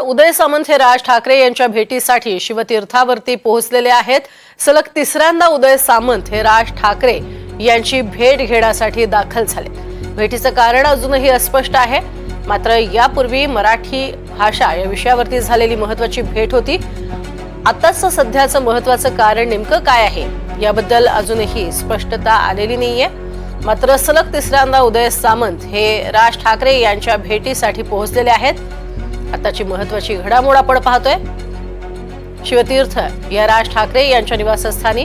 उदय सामंत हे राज ठाकरे यांच्या भेटीसाठी शिवतीर्थावरती पोहोचलेले आहेत। सलग तिसऱ्यांदा उदय सामंत हे राज ठाकरे यांची भेट घेण्यासाठी दाखल झाले। भेटीचं कारण अजूनही अस्पष्ट आहे, मात्र यापूर्वी मराठी भाषा या विषयावरती झालेली महत्त्वाची भेट होती। आताचं सध्याचं महत्त्वाचं कारण नेमकं काय आहे याबद्दल अजूनही स्पष्टता आलेली नाहीये। मात्र सलग तिसऱ्यांदा उदय सामंत हे राज ठाकरे यांच्या भेटीसाठी पोहोचलेले आहेत। आताची महत्त्वाची घडामोड आपण पाहतोय। शिवतीर्थ या राज ठाकरे यांच्या निवासस्थानी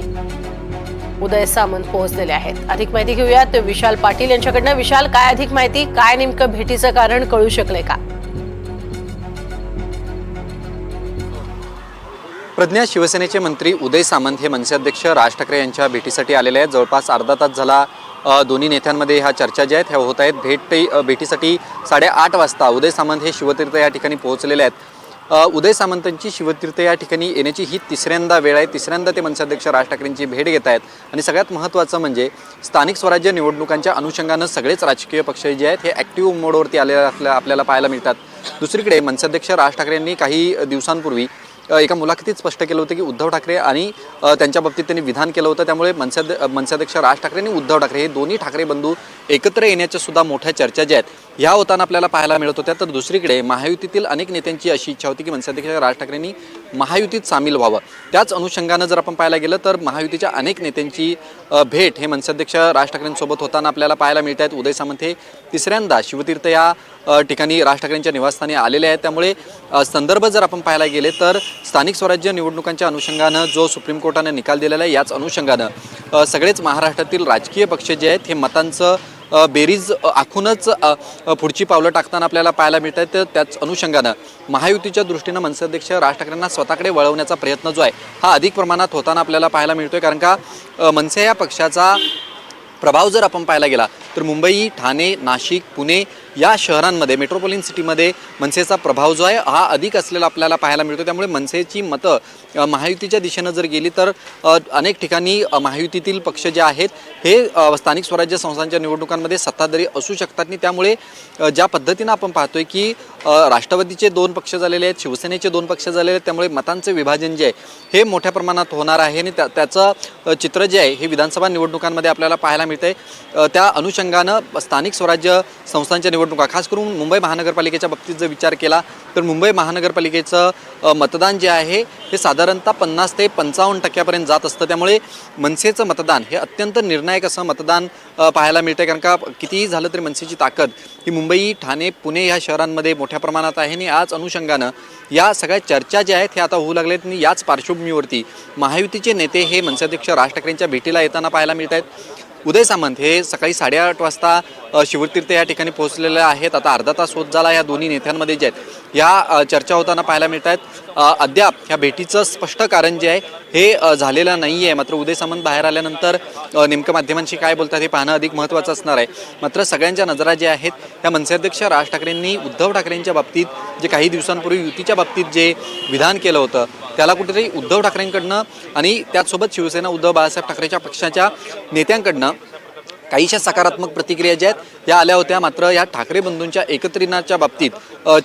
उदय सामंत पोहोचलेले आहेत। अधिक माहिती घेऊयात विशाल पाटील यांच्याकडनं। विशाल, काय अधिक माहिती, काय नेमकं भेटीचं कारण कळू शकले का? प्रज्ञा, शिवसेनेचे मंत्री उदय सामंत हे मनसे अध्यक्ष राज ठाकरे यांच्या भेटीसाठी आलेले आहेत। जवळपास अर्धा तास झाला दोन्ही नेत्यांमध्ये ह्या चर्चा ज्या आहेत ह्या होत आहेत। भेटीसाठी 8:30 वाजता उदय सामंत हे शिवतीर्थ या ठिकाणी पोहोचलेले आहेत। उदय सामंतांची शिवतीर्थ या ठिकाणी येण्याची ही तिसऱ्यांदा वेळ आहे। तिसऱ्यांदा ते मनसे अध्यक्ष राज ठाकरेंची भेट घेत आहेत आणि सगळ्यात महत्त्वाचं म्हणजे स्थानिक स्वराज्य निवडणुकांच्या अनुषंगानं सगळेच राजकीय पक्ष जे आहेत हे ॲक्टिव्ह मोडवरती आलेले आपल्याला पाहायला मिळतात। दुसरीकडे मनसे अध्यक्ष राज ठाकरेंनी काही दिवसांपूर्वी एका मुलाखतीत स्पष्ट केलं होतं की उद्धव ठाकरे आणि त्यांच्या बाबतीत त्यांनी विधान केलं होतं, त्यामुळे मनसे अध्यक्ष राज ठाकरे आणि उद्धव ठाकरे हे दोन्ही ठाकरे बंधू एकत्र येण्याच्या सुद्धा मोठ्या चर्चा ज्या आहेत ह्या होताना आपल्याला पाहायला मिळत होत्या। तर दुसरीकडे महायुतीतील अनेक नेत्यांची अशी इच्छा होती की मनसे अध्यक्ष राज ठाकरेंनी महायुतीत सामील व्हावं। त्याच अनुषंगानं जर आपण पाहायला गेलं तर महायुतीच्या अनेक नेत्यांची भेट हे मनसे अध्यक्ष राज ठाकरेंसोबत होताना आपल्याला पाहायला मिळत आहेत। उदय सामंत हे तिसऱ्यांदा शिवतीर्थ या ठिकाणी राज ठाकरेंच्या निवासस्थानी आलेले आहेत। त्यामुळे संदर्भ जर आपण पाहायला गेले तर स्थानिक स्वराज्य निवडणुकांच्या अनुषंगानं जो सुप्रीम कोर्टाने निकाल दिलेला आहे याच अनुषंगानं सगळेच महाराष्ट्रातील राजकीय पक्ष जे आहेत हे मतांचं बेरीज आखूनच पुढची पावलं टाकताना आपल्याला पाहायला मिळत आहे। तर त्याच अनुषंगानं महायुतीच्या दृष्टीनं मनसे अध्यक्ष राज ठाकरेंना स्वतःकडे वळवण्याचा प्रयत्न जो आहे हा अधिक प्रमाणात होताना आपल्याला पाहायला मिळतोय। कारण का मनसे या पक्षाचा प्रभाव जर आपण पाहायला गेला तर मुंबई, ठाणे, नाशिक, पुणे या शहरांमध्ये मेट्रोपॉलिटन सिटीमध्ये मनसेचा प्रभाव जो आहे हा अधिक असलेला आपल्याला पाहायला मिळतो। त्यामुळे मनसेची मतं महायुतीच्या दिशेनं जर गेली तर अनेक ठिकाणी महायुतीतील पक्ष जे आहेत हे स्थानिक स्वराज्य संस्थांच्या निवडणुकांमध्ये सत्ताधारी असू शकतात नाही। त्यामुळे ज्या पद्धतीनं आपण पाहतोय की राष्ट्रवादीचे 2 पक्ष झालेले आहेत, शिवसेनेचे 2 पक्ष झालेले आहेत, त्यामुळे मतांचे विभाजन जे आहे हे मोठ्या प्रमाणात होणार आहे आणि त्याचं चित्र जे आहे हे विधानसभा निवडणुकांमध्ये आपल्याला पाहायला मिळतंय। त्या अनुषंगानं स्थानिक स्वराज्य संस्थांच्या निवडणुका खास करून मुंबई महानगरपालिकेच्या बाबतीत जर विचार केला तर मुंबई महानगरपालिकेचं मतदान जे आहे हे साधारणतः 50 ते 55% जात असतं। त्यामुळे मनसेचं मतदान हे अत्यंत निर्णायक असं मतदान पाहायला मिळतं। कारण का कितीही झालं तरी मनसेची ताकद ही मुंबई, ठाणे, पुणे या शहरांमध्ये मोठ्या प्रमाणात आहे आणि याच अनुषंगानं या सगळ्या चर्चा ज्या आहेत हे आता होऊ लागलेत आणि याच पार्श्वभूमीवरती महायुतीचे नेते हे मनसे अध्यक्ष राज ठाकरेंच्या भेटीला येताना पाहायला मिळत आहेत। उदय सामंत हे सकाळी 8:30 वाजता शिवतीर्थ या ठिकाणी पोहोचलेले आहेत। आता अर्धा तास होत झाला या दोन्ही नेत्यांमध्ये जे आहेत या चर्चा होताना पाहायला मिळत आहेत। अद्याप ह्या भेटीचं स्पष्ट कारण जे आहे हे झालेलं नाही आहे। मात्र उदय सामंत बाहेर आल्यानंतर नेमकं माध्यमांशी काय बोलतात हे पाहणं अधिक महत्त्वाचं असणार आहे। मात्र सगळ्यांच्या नजरा ज्या आहेत त्या मनसे अध्यक्ष राज ठाकरेंनी उद्धव ठाकरेंच्या बाबतीत जे काही दिवसांपूर्वी युतीच्या बाबतीत जे विधान केलं होतं त्याला कुठेतरी उद्धव ठाकरेंकडनं आणि त्याचसोबत शिवसेना उद्धव बाळासाहेब ठाकरेच्या पक्षाच्या नेत्यांकडनं काहीशा सकारात्मक प्रतिक्रिया ज्या आहेत या आल्या होत्या। मात्र या ठाकरे बंधूंच्या एकत्रीकरणाच्या बाबतीत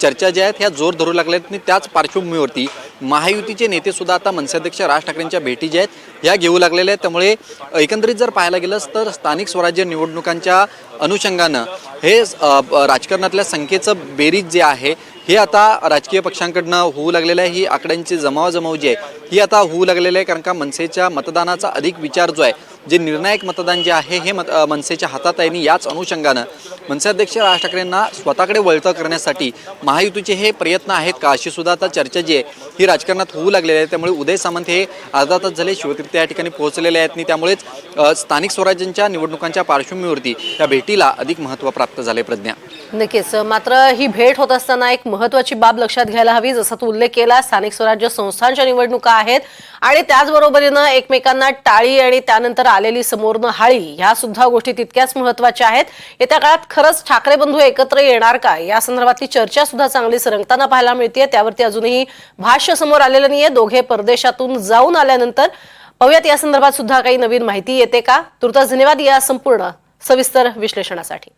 चर्चा ज्या आहेत ह्या जोर धरू लागल्यात आणि त्याच पार्श्वभूमीवरती महायुतीचे नेते सुद्धा आता मनसे अध्यक्ष राज ठाकरेंच्या भेटी ज्या आहेत ह्या घेऊ लागलेल्या आहेत। त्यामुळे एकंदरीत जर पाहायला गेलं तर स्थानिक स्वराज्य निवडणुकांच्या अनुषंगानं हे राजकारणातल्या संख्येचं बेरीज जे आहे हे आता राजकीय पक्षांकडनं होऊ लागलेलं आहे। ही आकड्यांची जमावाजमाव जी आहे ही आता होऊ लागलेली आहे। कारण का मनसेच्या मतदानाचा अधिक विचार जो आहे जे निर्णायक मतदान जे आहे हे मनसेच्या हातात आहे आणि याच अनुषंगानं मनसे अध्यक्ष राज ठाकरेंना स्वतःकडे वळतं करण्यासाठी महायुतीचे हे प्रयत्न आहेत का अशी सुद्धा आता चर्चा जी आहे ही राजकारणात होऊ लागलेली आहे। त्यामुळे उदय सामंत हे अर्धा तास झाले शिवतीर्थ या ठिकाणी पोहोचलेले आहेत आणि त्यामुळेच स्थानिक स्वराज्यांच्या निवडणुकांच्या पार्श्वभूमीवरती त्या भेटीला अधिक महत्त्व प्राप्त झाले। प्रज्ञा, नक्कीच। मात्र ही भेट होत असताना एक महत्त्वाची बाब लक्षात घ्यायला हवी, जसं तू उल्लेख केला, स्थानिक स्वराज्य संस्थांच्या निवडणुका आहेत आणि त्याचबरोबरीनं एकमेकांना टाळी आणि त्यानंतर आलेली समोरनं हाळी ह्या सुद्धा गोष्टी तितक्याच महत्त्वाच्या आहेत। येत्या काळात खरंच ठाकरे बंधू एकत्र येणार का या संदर्भातली चर्चा सुद्धा चांगली सरंगताना पाहायला मिळते। त्यावरती अजूनही भाष्य समोर आलेलं नाहीये। दोघे परदेशातून जाऊन आल्यानंतर पाहूयात या संदर्भात सुद्धा काही नवीन माहिती येते का। तुर्तास धन्यवाद या संपूर्ण सविस्तर विश्लेषणासाठी।